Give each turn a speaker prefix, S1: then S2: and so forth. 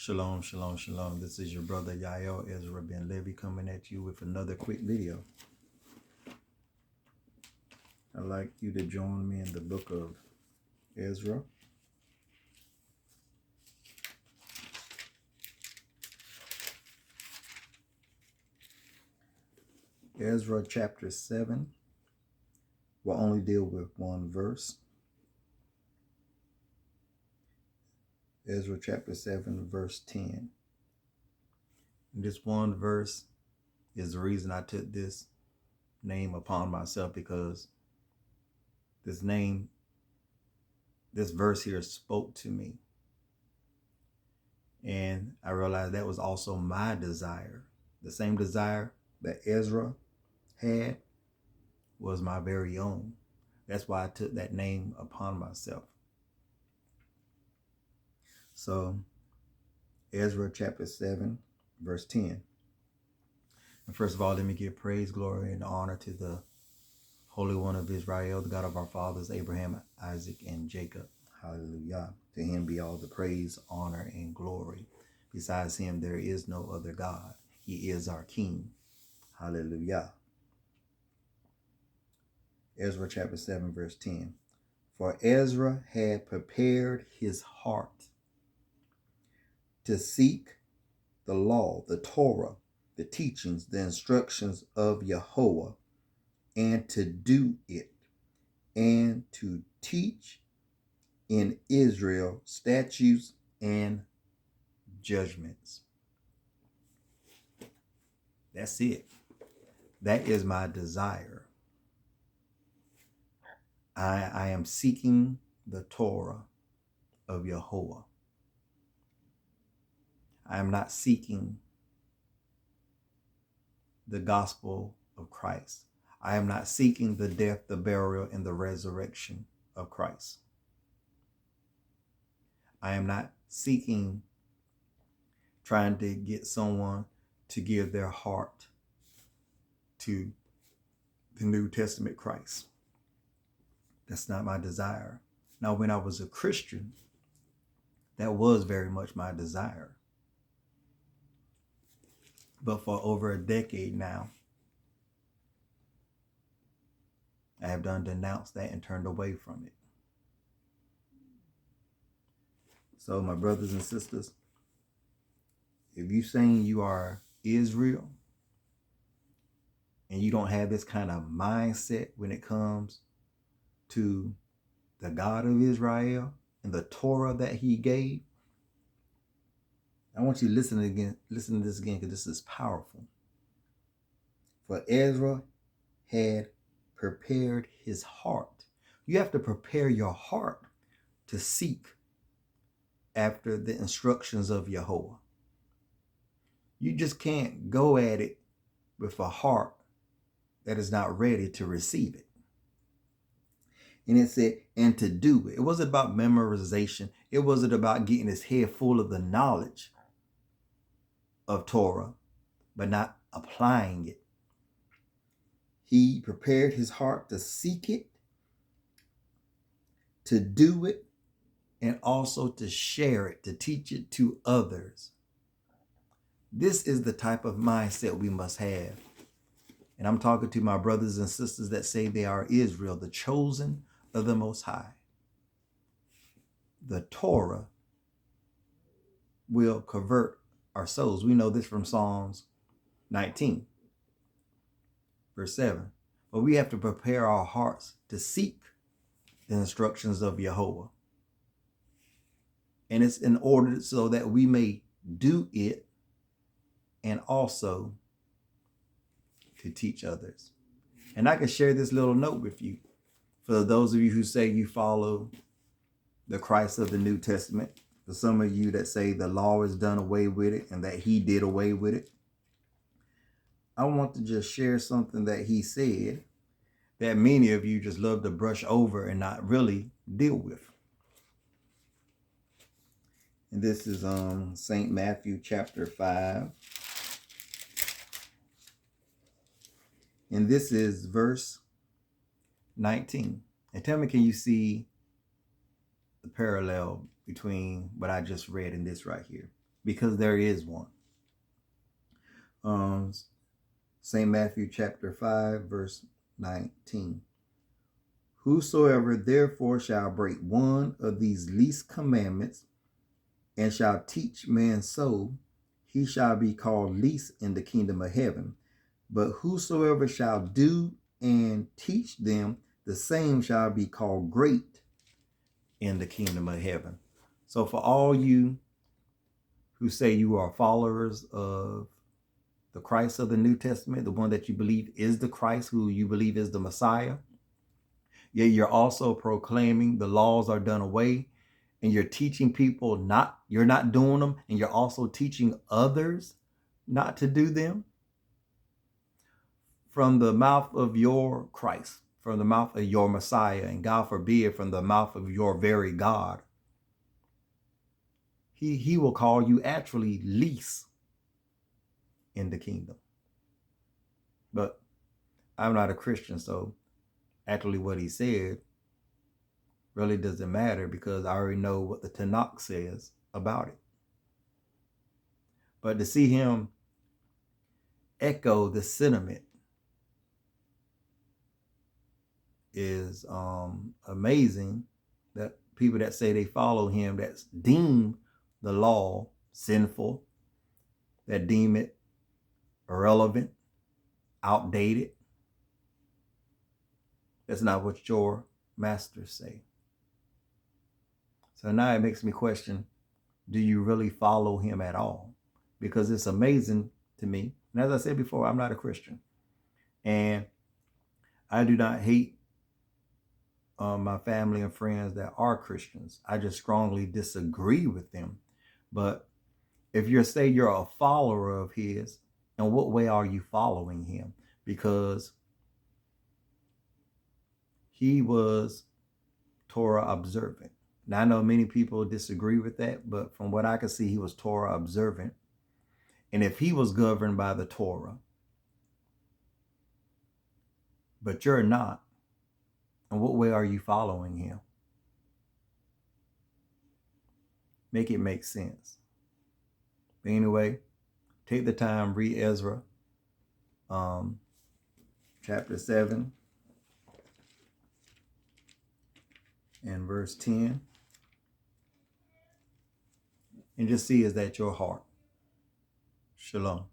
S1: Shalom, shalom, shalom. This is your brother Yael Ezra Ben Levy coming at you with another quick video. I'd like you to join me in the book of Ezra. Ezra chapter 7 will only deal with one verse. Ezra chapter 7 verse 10. This one verse is the reason I took this name upon myself, because this verse here spoke to me. And I realized that was also my desire. The same desire that Ezra had was my very own. That's why I took that name upon myself. So, Ezra chapter 7, verse 10. And first of all, let me give praise, glory, and honor to the Holy One of Israel, the God of our fathers, Abraham, Isaac, and Jacob. Hallelujah. To him be all the praise, honor, and glory. Besides him, there is no other God. He is our King. Hallelujah. Ezra chapter 7, verse 10. For Ezra had prepared his heart to seek the law, the Torah, the teachings, the instructions of Yahweh, and to do it, and to teach in Israel statutes and judgments. That's it. That is my desire. I am seeking the Torah of Yahweh. I am not seeking the gospel of Christ. I am not seeking the death, the burial, and the resurrection of Christ. I am not seeking trying to get someone to give their heart to the New Testament Christ. That's not my desire. Now, when I was a Christian, that was very much my desire. But for over a decade now, I have denounced that and turned away from it. So, my brothers and sisters, if you saying you are Israel and you don't have this kind of mindset when it comes to the God of Israel and the Torah that he gave, I want you to listen to this again, because this is powerful. For Ezra had prepared his heart. You have to prepare your heart to seek after the instructions of Yahweh. You just can't go at it with a heart that is not ready to receive it. And it said, and to do it. It wasn't about memorization. It wasn't about getting his head full of the knowledge of Torah, but not applying it. He prepared his heart to seek it, to do it, and also to share it, to teach it to others. This is the type of mindset we must have. And I'm talking to my brothers and sisters that say they are Israel, the chosen of the Most High. The Torah will convert our souls. We know this from Psalms 19, verse 7. But we have to prepare our hearts to seek the instructions of Yahweh. And it's in order so that we may do it, and also to teach others. And I can share this little note with you. For those of you who say you follow the Christ of the New Testament, for some of you that say the law is done away with it and that he did away with it, I want to just share something that he said that many of you just love to brush over and not really deal with. And this is St. Matthew chapter 5. And this is verse 19. And tell me, can you see the parallel between what I just read and this right here? because there is one. St. Matthew chapter 5, verse 19. Whosoever therefore shall break one of these least commandments and shall teach men so, he shall be called least in the kingdom of heaven. But whosoever shall do and teach them, the same shall be called great in the kingdom of heaven. So for all you who say you are followers of the Christ of the New Testament, the one that you believe is the Christ, who you believe is the Messiah, yet you're also proclaiming the laws are done away, and you're teaching people you're not doing them, and you're also teaching others not to do them. From the mouth of your Christ, from the mouth of your Messiah, and God forbid, from the mouth of your very God, he will call you actually least in the kingdom. But I'm not a Christian, so actually what he said really doesn't matter, because I already know what the Tanakh says about it. But to see him echo the sentiment is amazing, that people that say they follow him, that deem the law sinful, that deem it irrelevant, outdated. That's not what your masters say. So now it makes me question, do you really follow him at all? Because it's amazing to me. And as I said before, I'm not a Christian. And I do not hate my family and friends that are Christians. I just strongly disagree with them. But if you're a follower of his, in what way are you following him? Because he was Torah observant. Now, I know many people disagree with that, but from what I can see, he was Torah observant. And if he was governed by the Torah, but you're not, in what way are you following him? Make it make sense. But anyway, take the time, read Ezra, chapter 7 and verse 10. And just see, is that your heart? Shalom.